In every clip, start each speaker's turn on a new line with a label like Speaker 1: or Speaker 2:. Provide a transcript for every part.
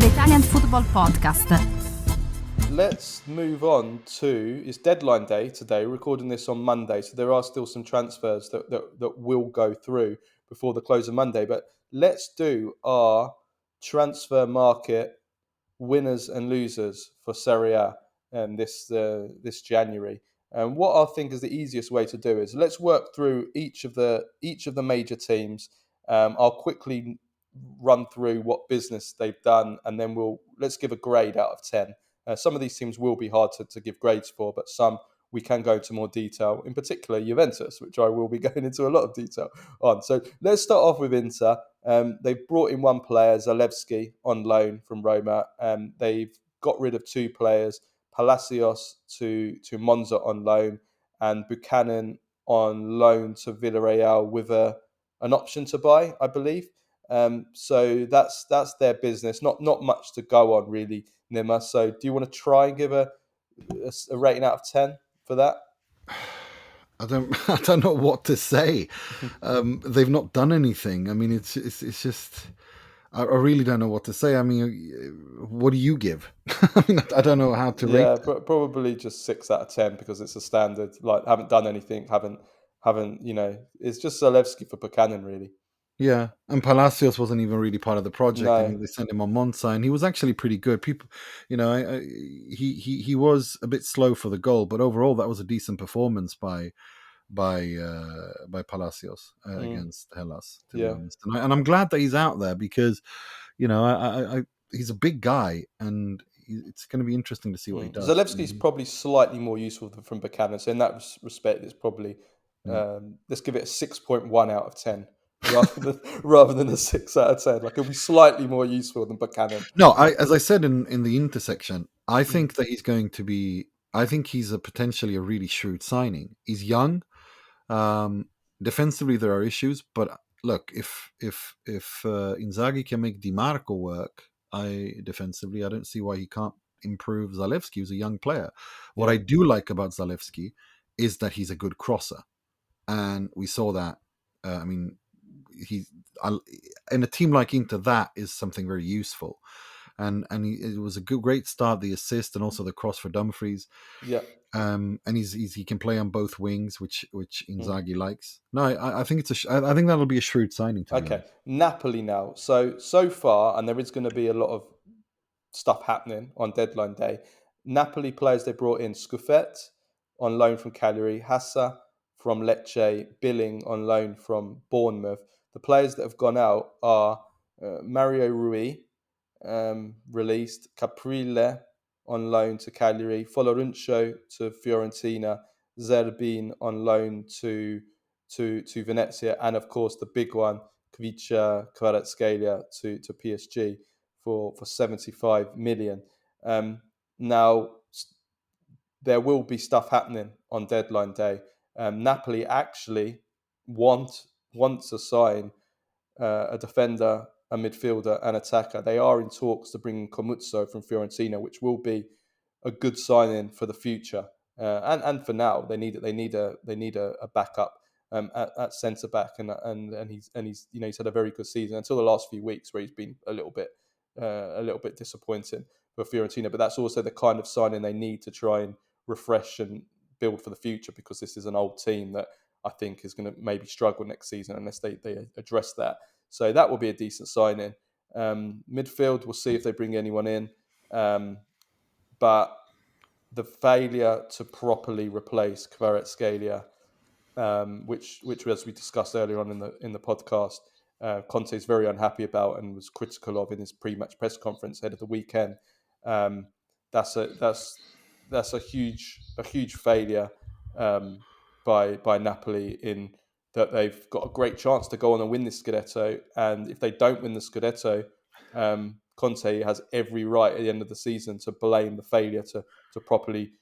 Speaker 1: the Italian Football Podcast.
Speaker 2: Let's move on to, it's deadline day today, we're recording this on Monday, so there are still some transfers that will go through before the close of Monday, but let's do our transfer market winners and losers for Serie A this January. And what I think is the easiest way to do is let's work through each of the major teams. I'll quickly run through what business they've done, and then let's give a grade out of 10. Some of these teams will be hard to give grades for, but some we can go into more detail, in particular Juventus, which I will be going into a lot of detail on. So let's start off with Inter. They've brought in one player, Zalewski, on loan from Roma. They've got rid of two players, Palacios to Monza on loan, and Buchanan on loan to Villarreal with an option to buy, I believe. So that's their business. Not much to go on really, Nima. So do you want to try and give a rating out of 10 for that?
Speaker 3: I don't know what to say. They've not done anything. I mean, it's just I really don't know what to say. I mean, what do you give? I mean, I don't know how to rate.
Speaker 2: Yeah, probably just 6 out of 10 because it's a standard. Like, haven't done anything. Haven't. It's just Zalewski for Buchanan really.
Speaker 3: Yeah, and Palacios wasn't even really part of the project.
Speaker 2: No.
Speaker 3: I mean, they sent him on Monza, and he was actually pretty good. People, he was a bit slow for the goal, but overall, that was a decent performance by Palacios against Hellas, to be honest. And I'm glad that he's out there because, he's a big guy, and it's going to be interesting to see what he does.
Speaker 2: Zalewski's probably slightly more useful from Buchanan, so in that respect, it's probably let's give it a 6.1 out of 10 rather than a 6 out of 10. Like, it'll be slightly more useful than Buchanan.
Speaker 3: No, as I said in the intersection, I think that he's going to be. I think he's potentially a really shrewd signing. He's young. Defensively, there are issues, but look, if Inzaghi can make Di Marco work, defensively, I don't see why he can't improve Zalewski, who's a young player. What I do like about Zalewski is that he's a good crosser, and we saw that. I mean, in a team like Inter, that is something very useful. And it was a great start, the assist and also the cross for Dumfries.
Speaker 2: Yeah.
Speaker 3: And he can play on both wings, which Inzaghi likes. No, I think I think that'll be a shrewd signing.
Speaker 2: Okay, Napoli now. So far, and there is going to be a lot of stuff happening on deadline day. Napoli players they brought in: Scudetto on loan from Cagliari, Hassa from Lecce, Billing on loan from Bournemouth. The players that have gone out are Mario Rui, released, Caprile on loan to Cagliari, Folorunsho to Fiorentina, Zerbin on loan to Venezia, and of course the big one, Kvicha Kvaratskhelia to PSG for 75 million. Now there will be stuff happening on deadline day. Napoli actually want to sign a defender, a midfielder, an attacker. They are in talks to bring in Comuzzo from Fiorentina, which will be a good signing for the future. And for now, they need a backup at centre back, and he's had a very good season until the last few weeks where he's been a little bit disappointing for Fiorentina. But that's also the kind of signing they need to try and refresh and build for the future, because this is an old team that I think is going to maybe struggle next season unless they address that. So that will be a decent signing. Midfield, we'll see if they bring anyone in. But the failure to properly replace Kvaratskhelia, which as we discussed earlier on in the podcast, Conte is very unhappy about and was critical of in his pre-match press conference ahead of the weekend. That's a huge failure by Napoli, in that they've got a great chance to go on and win this Scudetto, and if they don't win the Scudetto, Conte has every right at the end of the season to blame the failure to properly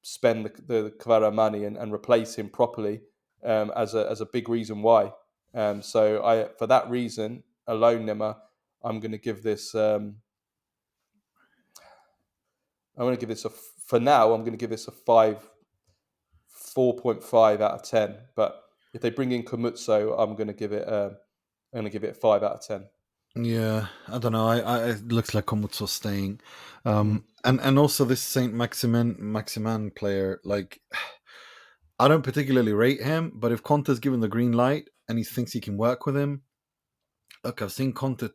Speaker 2: spend the Kvara money and replace him properly as a big reason why. So for that reason alone, Nima, I'm going to give this. For now, I'm going to give this a 4.5 out of 10. But if they bring in Comuzzo, I'm going to give it a 5 out of 10.
Speaker 3: Yeah, I don't know. It looks like Komutso's staying,
Speaker 2: Mm.
Speaker 3: and also this Saint Maximan player. Like, I don't particularly rate him, but if Conte's given the green light and he thinks he can work with him, look, I've seen Conte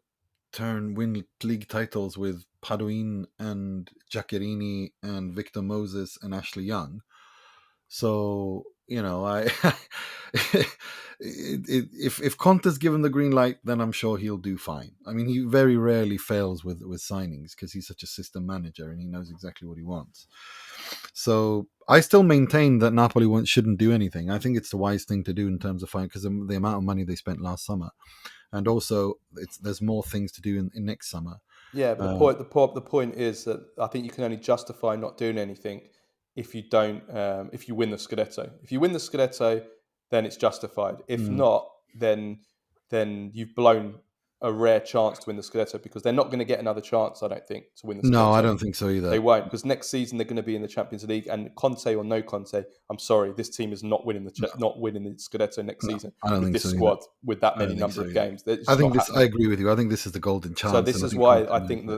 Speaker 3: win league titles with Paduin and Giaccherini and Victor Moses and Ashley Young. So I if Conte's given the green light, then I'm sure he'll do fine. I mean, he very rarely fails with signings because he's such a system manager and he knows exactly what he wants. So I still maintain that Napoli shouldn't do anything. I think it's the wise thing to do in terms of fine because the amount of money they spent last summer, and also there's more things to do in next summer.
Speaker 2: Yeah, but the point is that I think you can only justify not doing anything if you don't if you win the Scudetto. If you win the Scudetto, then it's justified. If not, then you've blown a rare chance to win the Scudetto because they're not going to get another chance, I don't think, to win the
Speaker 3: No, I
Speaker 2: Scudetto.
Speaker 3: don't think so
Speaker 2: They
Speaker 3: either.
Speaker 2: won't because next season they're going to be in the Champions League and Conte or no Conte, I'm sorry, this team is not winning
Speaker 3: No,
Speaker 2: not winning the Scudetto next
Speaker 3: no,
Speaker 2: season
Speaker 3: I don't
Speaker 2: with
Speaker 3: think
Speaker 2: this
Speaker 3: so either.
Speaker 2: squad with that
Speaker 3: I
Speaker 2: many
Speaker 3: don't think
Speaker 2: number
Speaker 3: so
Speaker 2: of
Speaker 3: either.
Speaker 2: games. It's
Speaker 3: I
Speaker 2: just not
Speaker 3: think I
Speaker 2: happening.
Speaker 3: agree with you. I think this is the golden
Speaker 2: So
Speaker 3: chance,
Speaker 2: this
Speaker 3: and I
Speaker 2: is
Speaker 3: think
Speaker 2: why
Speaker 3: Conte
Speaker 2: I
Speaker 3: knows
Speaker 2: think that
Speaker 3: that.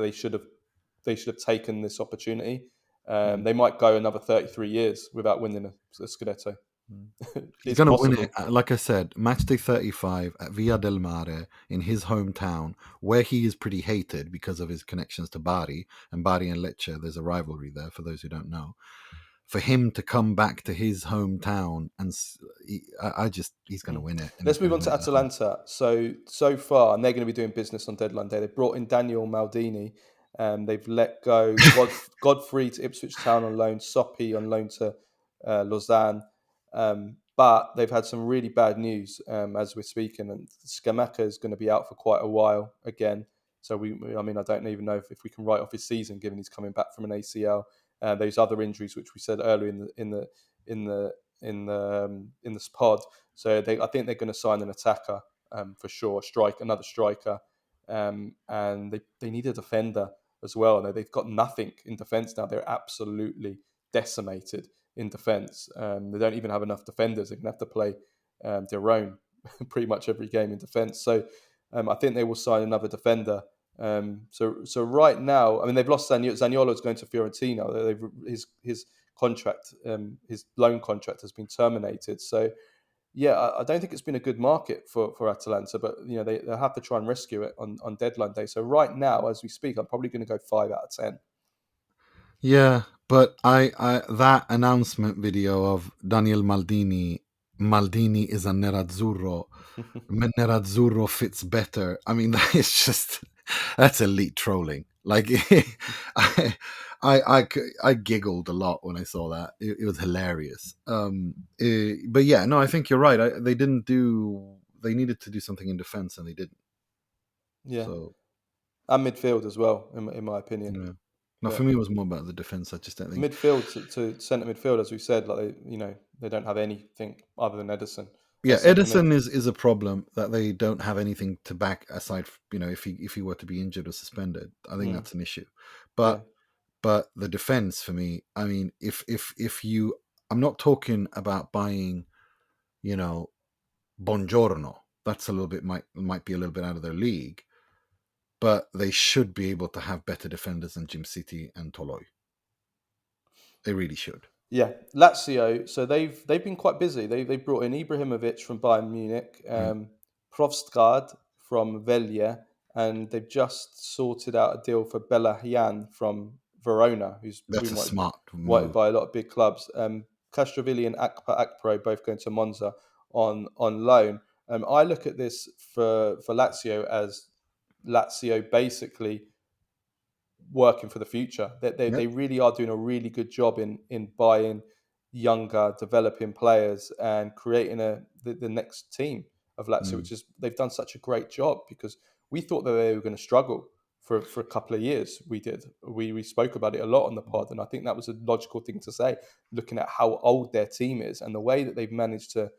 Speaker 2: they should have taken this opportunity.
Speaker 3: Mm,
Speaker 2: They might go another 33 years without winning a Scudetto.
Speaker 3: mm. He's
Speaker 2: It's
Speaker 3: going to win it,
Speaker 2: possible.
Speaker 3: like I said, match day 35 at Via del Mare in his hometown, where he is pretty hated because of his connections to Bari. And Bari and Lecce, there's a rivalry there, for those who don't know. For him to come back to his hometown, and he's going to
Speaker 2: Mm.
Speaker 3: win it, and he's
Speaker 2: Let's move
Speaker 3: going to
Speaker 2: on
Speaker 3: win
Speaker 2: to
Speaker 3: it at home.
Speaker 2: Atalanta. So far, and they're going to be doing business on deadline day. They brought in Daniel Maldini. They've let go Godfrey to Ipswich Town on loan, Soppy on loan to Lausanne. But they've had some really bad news as we're speaking, and Scamacca is going to be out for quite a while again. So I mean, I don't even know if we can write off his season, given he's coming back from an ACL. Those other injuries, which we said earlier in this pod. So I think they're going to sign an attacker for sure, another striker, and they need a defender as well. They've got nothing in defence now. They're absolutely decimated in defence. They don't even have enough defenders. They're going to have to play their own pretty much every game in defence. So I think they will sign another defender. So right now, I mean, they've lost Zaniolo's going to Fiorentina. His contract, his loan contract has been terminated. So yeah, I don't think it's been a good market for Atalanta, but they'll have to try and rescue it on deadline day. So right now, as we speak, I'm probably going to go 5 out of 10.
Speaker 3: Yeah, but I that announcement video of Daniel Maldini is a Nerazzurro. Nerazzurro fits better. I mean, that is just that's elite trolling. Like, I, I giggled a lot when I saw that. It was hilarious. But yeah, no, I think you're right. They didn't do. They needed to do something in defense, and they didn't.
Speaker 2: Yeah,
Speaker 3: So
Speaker 2: and midfield as well, in my opinion.
Speaker 3: yeah. Now,
Speaker 2: Yeah,
Speaker 3: for me, it was more about the defense. I just don't think.
Speaker 2: midfield to centre midfield, as we said, like they don't have anything other than Edison
Speaker 3: Yeah,
Speaker 2: at centre mid.
Speaker 3: Edison is a problem that they don't have anything to back aside. If he were to be injured or suspended, I think
Speaker 2: Mm,
Speaker 3: that's an issue.
Speaker 2: yeah,
Speaker 3: But the defense for me, I mean, if you, I'm not talking about buying, you know, Bongiorno. That's a little bit might be a little bit out of their league, but they should be able to have better defenders than Jim City and Toloi. They really should.
Speaker 2: yeah. Lazio. So they've been quite busy. They brought in Ibrahimovic from Bayern Munich,
Speaker 3: Mm.
Speaker 2: Provstgaard from Velje, and they've just sorted out a deal for Belahian from Verona, who's
Speaker 3: That's
Speaker 2: been
Speaker 3: a
Speaker 2: wanted,
Speaker 3: smart
Speaker 2: wanted
Speaker 3: move.
Speaker 2: by a lot of big clubs. Castrovilli and Akpro both going to Monza on loan. I look at this for Lazio as Lazio basically working for the future.
Speaker 3: Yep.
Speaker 2: They really are doing a really good job in buying younger, developing players and creating the next team of Lazio,
Speaker 3: Mm.
Speaker 2: which is they've done such a great job because we thought that they were going to struggle for a couple of years. We spoke about it a lot on the pod, and I think that was a logical thing to say, looking at how old their team is and the way that they've managed to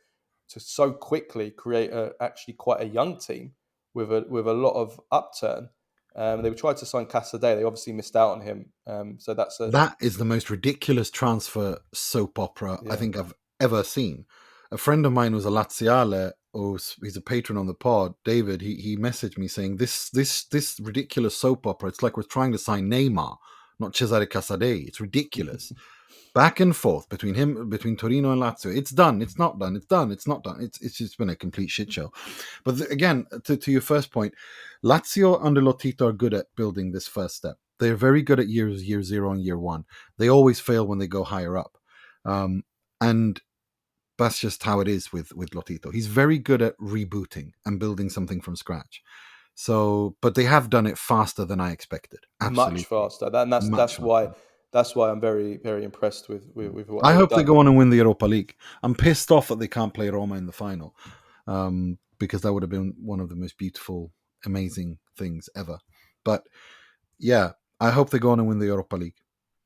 Speaker 2: so quickly create actually quite a young team with a lot of upturn. They tried to sign Casadei. They obviously missed out on him. So that's
Speaker 3: That is the most ridiculous transfer soap opera I
Speaker 2: yeah.
Speaker 3: think I've ever seen. A friend of mine was a Laziale he's a patron on the pod, David. He messaged me saying this ridiculous soap opera. It's like we're trying to sign Neymar, not Cesare Casadei. It's ridiculous. Back and forth between Torino and Lazio. It's done. It's not done. It's done. It's not done. It's just been a complete shit show. But again, to your first point, Lazio under Lotito are good at building this first step. They're very good at year 0 and year 1. They always fail when they go higher up, and that's just how it is with Lotito. He's very good at rebooting and building something from scratch. So, but they have done it faster than I expected. Absolutely.
Speaker 2: Much faster. That's why I'm very, very impressed with what
Speaker 3: I
Speaker 2: they've
Speaker 3: hope
Speaker 2: done.
Speaker 3: they go on and win the Europa League. I'm pissed off that they can't play Roma in the final, because that would have been one of the most beautiful, amazing things ever. But yeah, I hope they go on and win the Europa League.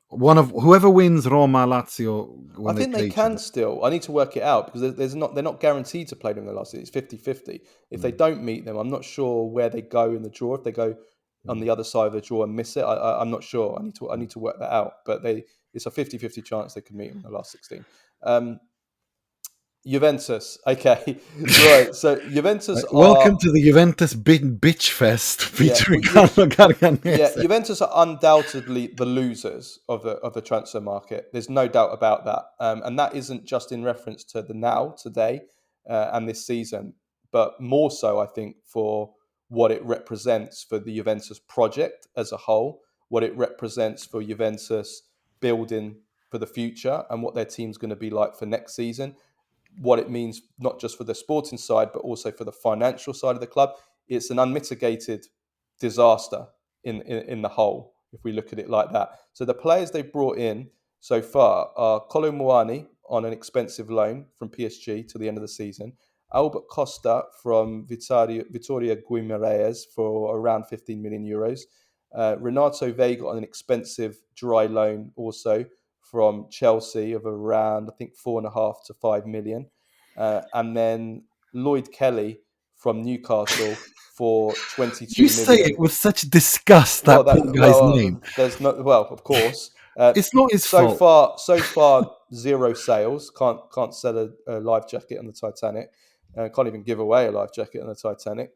Speaker 3: Whoever wins Roma, Lazio, when
Speaker 2: I think they
Speaker 3: play
Speaker 2: can still. I need to work it out because they're not guaranteed to play them in the last. It's 50-50. If they don't meet them, I'm not sure where they go in the draw. If they go on the other side of the draw and miss it, I'm not sure. I need to work that out. But it's a 50-50 chance they could meet them in the last 16. Juventus, okay, right. So Juventus
Speaker 3: Welcome to the Juventus bitch fest featuring
Speaker 2: yeah,
Speaker 3: Carlo Garganese.
Speaker 2: Yeah, Juventus are undoubtedly the losers of the transfer market. There's no doubt about that, and that isn't just in reference to the now, today, and this season, but more so, I think, for what it represents for the Juventus project as a whole, what it represents for Juventus building for the future, and what their team's going to be like for next season. What it means not just for the sporting side, but also for the financial side of the club. It's an unmitigated disaster in the whole, if we look at it like that. So the players they brought in so far are Kolo Muani on an expensive loan from PSG to the end of the season, Albert Costa from Vitoria Guimarães for around 15 million euros, Renato Vega on an expensive dry loan also from Chelsea of around, I think, 4.5 to 5 million. And then Lloyd Kelly from Newcastle for 22
Speaker 3: You
Speaker 2: million.
Speaker 3: say it with such disgust, that poor guy's name.
Speaker 2: There's no, well, of course.
Speaker 3: It's not his fault.
Speaker 2: So far, zero sales. Can't sell a life jacket on the Titanic. Can't even give away a life jacket on the Titanic.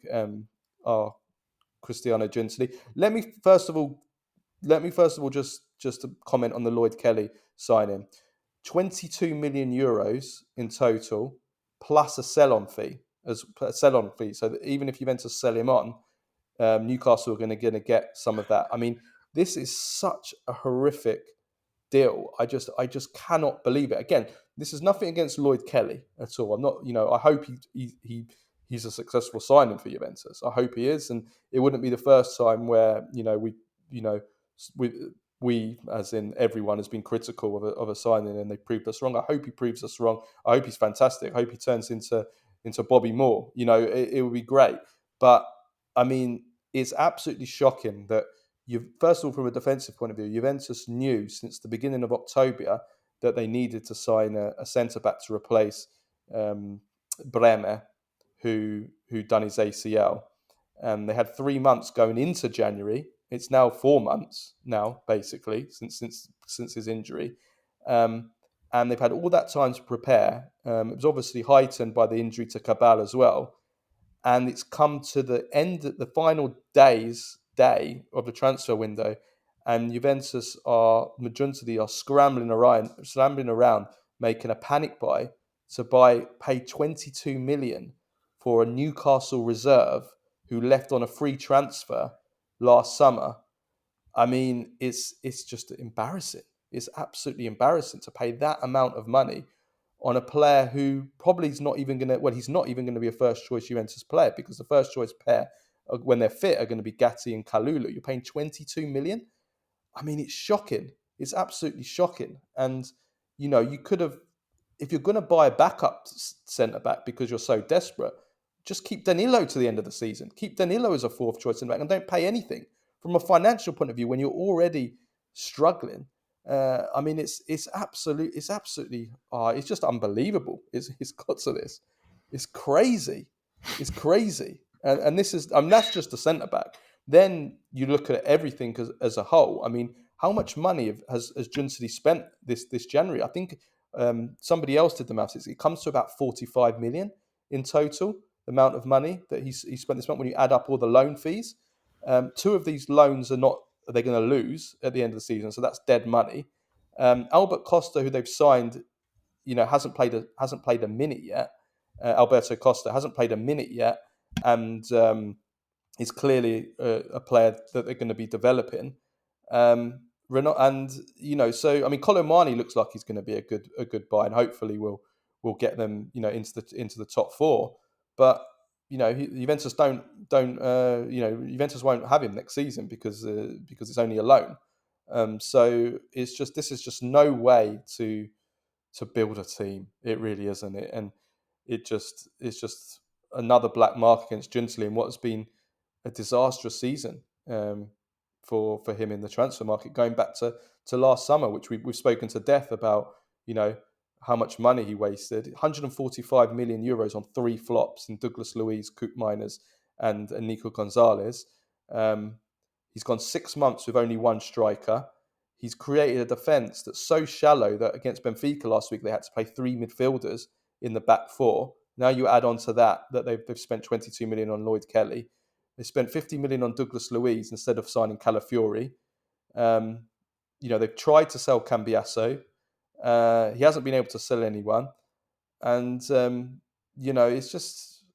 Speaker 2: Cristiano Gentili. Let me first of all just to comment on the Lloyd Kelly signing. 22 million euros in total, plus a sell-on fee. So that even if Juventus sell him on, Newcastle are going to get some of that. I mean, this is such a horrific deal. I just cannot believe it. Again, this is nothing against Lloyd Kelly at all. I'm not, I hope he's a successful signing for Juventus. I hope he is, and it wouldn't be the first time where we, as in everyone, has been critical of a signing and they proved us wrong. I hope he proves us wrong. I hope he's fantastic. I hope he turns into Bobby Moore. It would be great. But I mean, it's absolutely shocking that first of all, from a defensive point of view, Juventus knew since the beginning of October that they needed to sign a centre back to replace Bremer, who done his ACL. They had 3 months going into January. It's now 4 months now, basically, since his injury. And they've had all that time to prepare. It was obviously heightened by the injury to Cabal as well. And it's come to the end, the final day of the transfer window. And Juventus Majunti are scrambling around, making a panic buy to pay 22 million for a Newcastle reserve who left on a free transfer last summer. I mean, it's just embarrassing. It's absolutely embarrassing to pay that amount of money on a player who probably is not even going to, he's not even going to be a first choice Juventus player, because the first choice pair, when they're fit, are going to be Gatti and Kalulu. You're paying 22 million. I mean, it's shocking. It's absolutely shocking. And, you could have, if you're going to buy a backup centre back because you're so desperate, just keep Danilo to the end of the season. Keep Danilo as a fourth choice centre back and don't pay anything. From a financial point of view, when you're already struggling, I mean, it's just unbelievable. It's got to this. It's crazy. It's crazy. And this is, that's just the centre back. Then you look at everything as a whole. I mean, how much money has Juncity spent this January? I think somebody else did the maths. It comes to about 45 million in total, the amount of money that he spent this month when you add up all the loan fees. 2 of these loans are they're going to lose at the end of the season, so that's dead money. Albert Costa, who they've signed, hasn't played a minute yet. Alberto Costa hasn't played a minute yet, and is clearly a player that they're going to be developing. And so I mean, Colomani looks like he's going to be a good buy, and hopefully we'll get them into the top 4. But Juventus Juventus won't have him next season because it's only a loan. So this is just no way to build a team. It really isn't it, and it's just another black mark against Giuntoli in what has been a disastrous season for him in the transfer market, going back to last summer, which we've spoken to death about. How much money he wasted: 145 million euros on 3 flops in Douglas Luiz, Coop Miners, and Nico Gonzalez. He's gone 6 months with only 1 striker. He's created a defence that's so shallow that against Benfica last week they had to play 3 midfielders in the back 4. Now you add on to that they've spent 22 million on Lloyd Kelly. They spent 50 million on Douglas Luiz instead of signing Calafiori. They've tried to sell Cambiasso. He hasn't been able to sell anyone, and just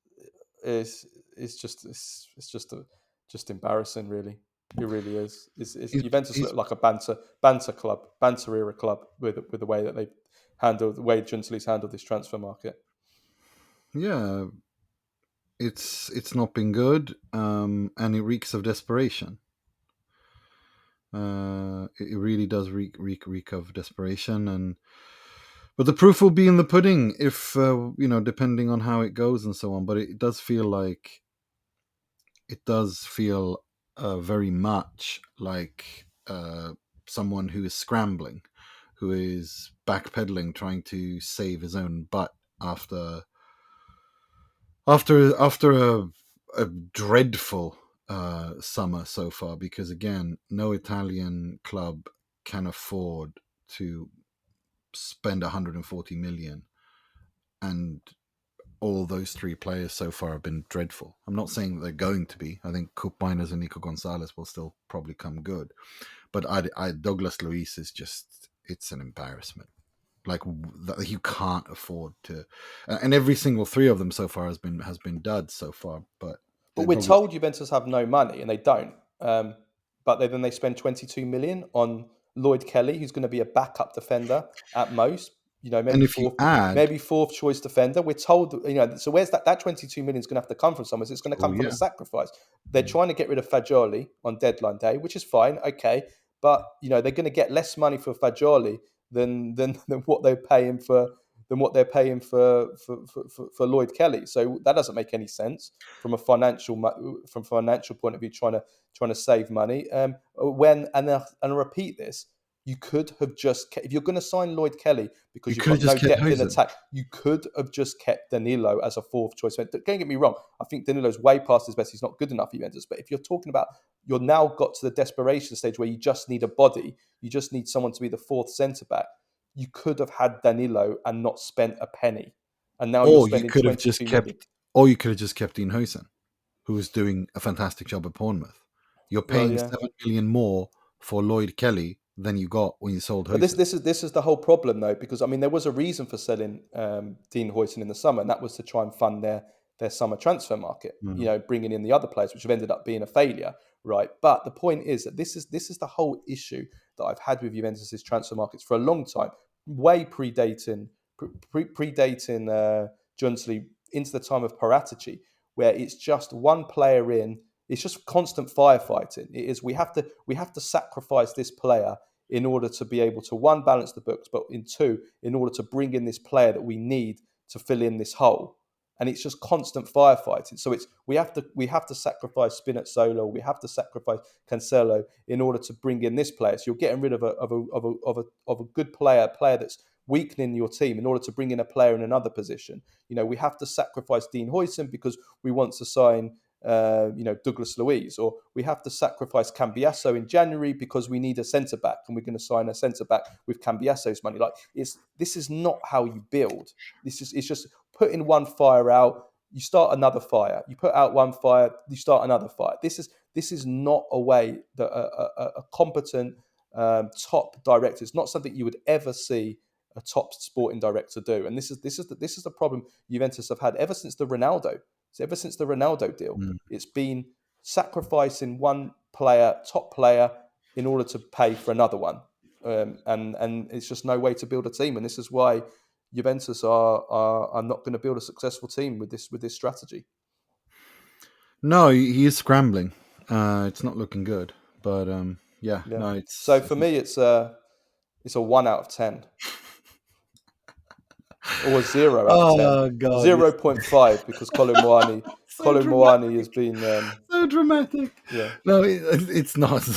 Speaker 2: embarrassing, really. It really is. Juventus look like a banter club, banter era club with the way that they've handled, the way Giuntoli's handled this transfer market.
Speaker 3: Yeah, it's not been good, and it reeks of desperation. It really does reek of desperation, but the proof will be in the pudding if depending on how it goes and so on. But it does feel very much like someone who is scrambling, who is backpedaling, trying to save his own butt after a dreadful summer so far, because again, no Italian club can afford to spend 140 million, and all those 3 players so far have been dreadful. I'm not saying that they're going to be. I think Coop Miners and Nico Gonzalez will still probably come good, but Douglas Luiz is it's an embarrassment. Like, you can't afford to, and every single 3 of them so far has been duds so far. But
Speaker 2: we're told Juventus have no money, and they don't. But then they spend 22 million on Lloyd Kelly, who's going to be a backup defender at most. Maybe fourth choice defender. We're told, so where's that 22 million is going to have to come from somewhere? So it's going to come from a sacrifice. They're trying to get rid of Fagioli on deadline day, which is fine, okay, but they're going to get less money for Fagioli than what they're paying for Lloyd Kelly. So that doesn't make any sense from a financial point of view. Trying to save money. And I repeat this. You could have just kept, if you're going to sign Lloyd Kelly because you've got no depth in attack, you could have just kept Danilo as a 4th choice. Don't get me wrong. I think Danilo's way past his best. He's not good enough, Juventus. But if you're talking about, you're now got to the desperation stage where you just need a body. You just need someone to be the 4th centre-back. You could have had Danilo and not spent a penny. And now you're spending 22 million.
Speaker 3: Or you could have just kept Dean Huyson, who was doing a fantastic job at Bournemouth. You're paying 7 million more for Lloyd Kelly than you got when you sold Huyson.
Speaker 2: But this is the whole problem, though, because there was a reason for selling Dean Huyson in the summer, and that was to try and fund their summer transfer market. Bringing in the other players, which have ended up being a failure, right? But the point is that this is the whole issue that I've had with Juventus's transfer markets for a long time, way predating Giuntoli, into the time of Paratici, where it's just one player in. It's just constant firefighting. It is. We have to sacrifice this player in order to be able to, 1, balance the books, but 2, in order to bring in this player that we need to fill in this hole. And it's just constant firefighting. So we have to sacrifice Spinazzola, we have to sacrifice Cancelo in order to bring in this player. So you're getting rid of a good player that's weakening your team in order to bring in a player in another position. We have to sacrifice Dean Huyson because we want to sign Douglas Luiz, or we have to sacrifice Cambiasso in January because we need a centre back and we're going to sign a centre back with Cambiasso's money. Like, this is not how you build. It's just putting one fire out, you start another fire. You put out one fire, you start another fire. This is not a way that a competent top director. It's not something you would ever see a top sporting director do. And this is the problem Juventus have had ever since the Ronaldo. So ever since the Ronaldo deal, it's been sacrificing one player, top player, in order to pay for another one, and it's just no way to build a team. And this is why Juventus are not going to build a successful team with this strategy.
Speaker 3: No, he is scrambling. It's not looking good, but yeah. No, it's
Speaker 2: so for me, it's a 1 out of 10. Or a 0 out of 10.
Speaker 3: Oh God,
Speaker 2: 0.5 because Colin Moani has been
Speaker 3: so dramatic.
Speaker 2: Yeah.
Speaker 3: No, it's not.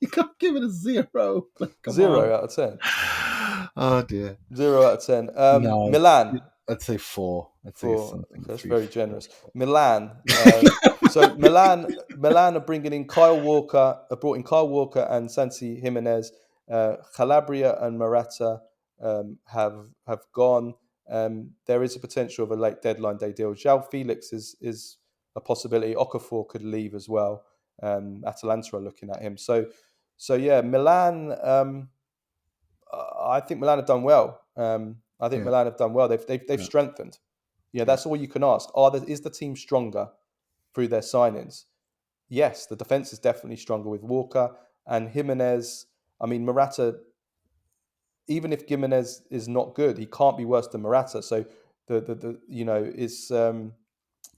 Speaker 3: You can't give it a 0. Like,
Speaker 2: 0 out of 10.
Speaker 3: Oh dear.
Speaker 2: 0 out of 10.
Speaker 3: No,
Speaker 2: Milan.
Speaker 3: I'd say 4. I'd say something.
Speaker 2: That's very generous. Milan. So Milan are bringing in Kyle Walker. Brought in Kyle Walker and Santi Jimenez. Calabria and Morata have gone. There is a potential of a late deadline day deal. João Felix is a possibility. Okafor could leave as well. Atalanta are looking at him. So yeah, Milan. I think Milan have done well. Milan have done well. They've strengthened. Yeah, that's all you can ask. Is the team stronger through their signings? Yes, the defense is definitely stronger with Walker and Jimenez. I mean, Morata. Even if Jimenez is not good, he can't be worse than Morata. So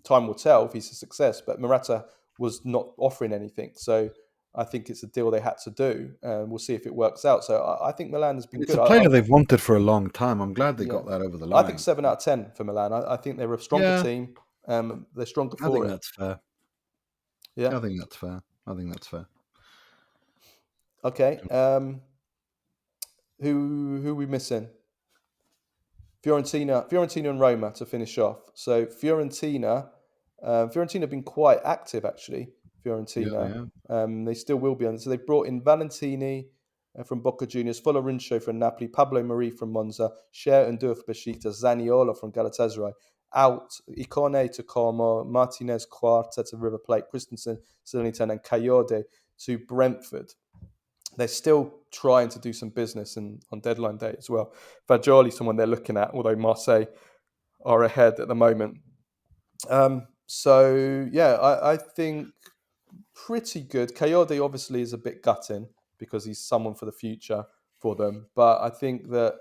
Speaker 2: time will tell if he's a success. But Morata was not offering anything, so I think it's a deal they had to do. We'll see if it works out. So I think Milan has been good.
Speaker 3: It's a player they've wanted for a long time. I'm glad they got that over the line.
Speaker 2: I think 7 out of 10 for Milan. I think they're a stronger team. They're stronger for it.
Speaker 3: I think that's fair.
Speaker 2: Yeah,
Speaker 3: I think that's fair.
Speaker 2: Okay. Who are we missing? Fiorentina and Roma to finish off. So Fiorentina have been quite active actually. Fiorentina, they still will be. So they've brought in Valentini from Boca Juniors, Fiorenzo from Napoli, Pablo Mari from Monza, Cher and Dur for Besiktas, Zaniolo from Galatasaray, out Icone to Como, Martinez Quarta to River Plate, Christensen, Salernitana, and Coyote to Brentford. They're still trying to do some business on deadline day as well. Fagioli, someone they're looking at, although Marseille are ahead at the moment. I think pretty good. Coyote obviously is a bit gutting because he's someone for the future for them. But I think that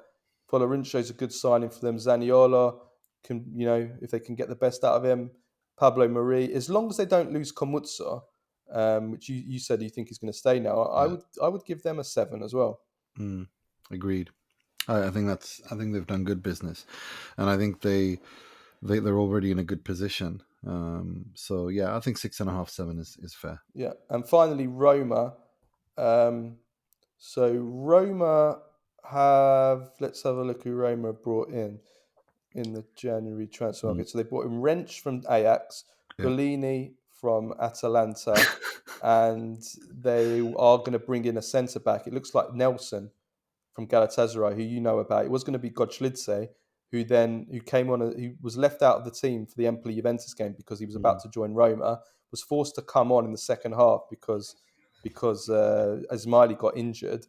Speaker 2: Fiorenzo is a good signing for them. Zaniolo can, if they can get the best out of him. Pablo Mari, as long as they don't lose Komutsa, which you said you think is going to stay now, I would give them a 7 as well.
Speaker 3: Agreed. I think they've done good business, and I think they're already in a good position. So yeah, I think 6.5, 7 is fair.
Speaker 2: Yeah, and finally Roma. So Roma let's have a look who Roma brought in the January transfer market. So they brought in Wrench from Ajax, Bellini from Atalanta, and they are going to bring in a centre back. It looks like Nelson from Galatasaray, who you know about. It was going to be Godslidze, who came on, who was left out of the team for the Empoli-Juventus game because he was about to join Roma, was forced to come on in the second half because Ismaili got injured,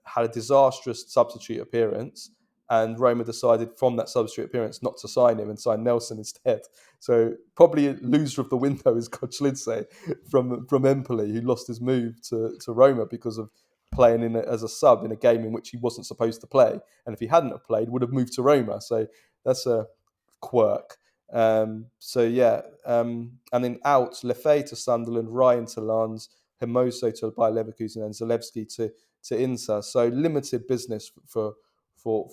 Speaker 2: had a disastrous substitute appearance, and Roma decided from that substitute appearance not to sign him and sign Nelson instead. So probably loser of the window is Godslidze from Empoli, who lost his move to Roma because of playing as a sub in a game in which he wasn't supposed to play. And if he hadn't have played, would have moved to Roma. So that's a quirk. And then out, Lefebvre to Sunderland, Ryan to Lens, Hermoso to Bayer Leverkusen, and Zalewski to Inter. So limited business for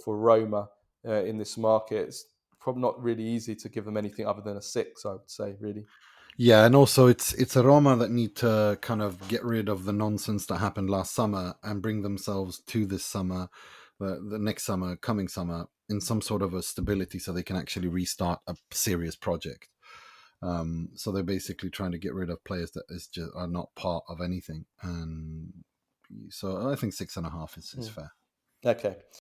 Speaker 2: Roma in this market. It's probably not really easy to give them anything other than a 6, I would say, really.
Speaker 3: Yeah, and also it's a Roma that need to kind of get rid of the nonsense that happened last summer and bring themselves to this summer, the next summer, coming summer, in some sort of a stability so they can actually restart a serious project. So they're basically trying to get rid of players that are not part of anything. And so I think 6.5 is fair.
Speaker 2: Okay.